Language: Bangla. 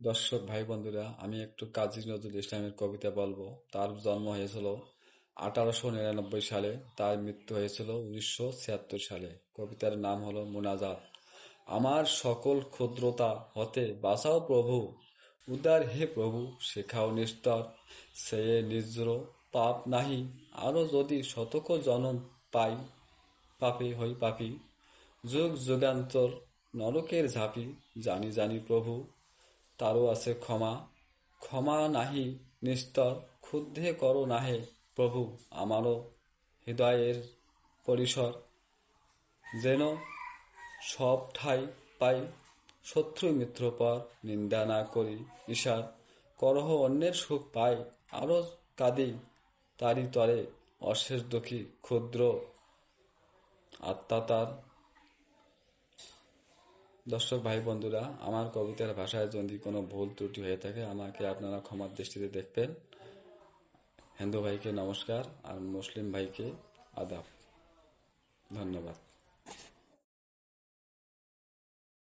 দর্শক ভাই বন্ধুরা, আমি একটু কাজী নজরুল ইসলামের কবিতা বলবো। তার জন্ম হয়েছিল 1899 সালে, তার মৃত্যু হয়েছিল 1976 সালে। কবিতার নাম হলো মুনাজাত। আমার সকল ক্ষুদ্রতা হতে বাঁচাও প্রভু, উদার হে প্রভু শেখাও নিস্তর, সে নিজ্র পাপ নাহি, আরো যদি শতক জনম পাই, পাপে হই পাপী, যুগ যুগান্তর নরকের ঝাঁপি, জানি জানি প্রভু তারও আছে ক্ষমা, ক্ষমা নাহি নিস্তর, ক্ষুদ্ধে করো নাহে প্রভু আমারও হৃদয়ের পরিসর, যেন সব ঠাই পাই, শত্রু মিত্র পর নিন্দা না করি ঈশার, করহ অন্যের সুখ পাই, আরো কাঁদি তারি তরে, অশেষ দুঃখী ক্ষুদ্র আত্মা তার। দর্শক ভাই বন্ধুরা, আমার কবিতার ভাষায় যদি কোনো ভুল ত্রুটি হয়ে থাকে আমাকে আপনারা ক্ষমার দৃষ্টিতে দেখবেন। হিন্দু ভাইকে নমস্কার আর মুসলিম ভাইকে আদাব। ধন্যবাদ।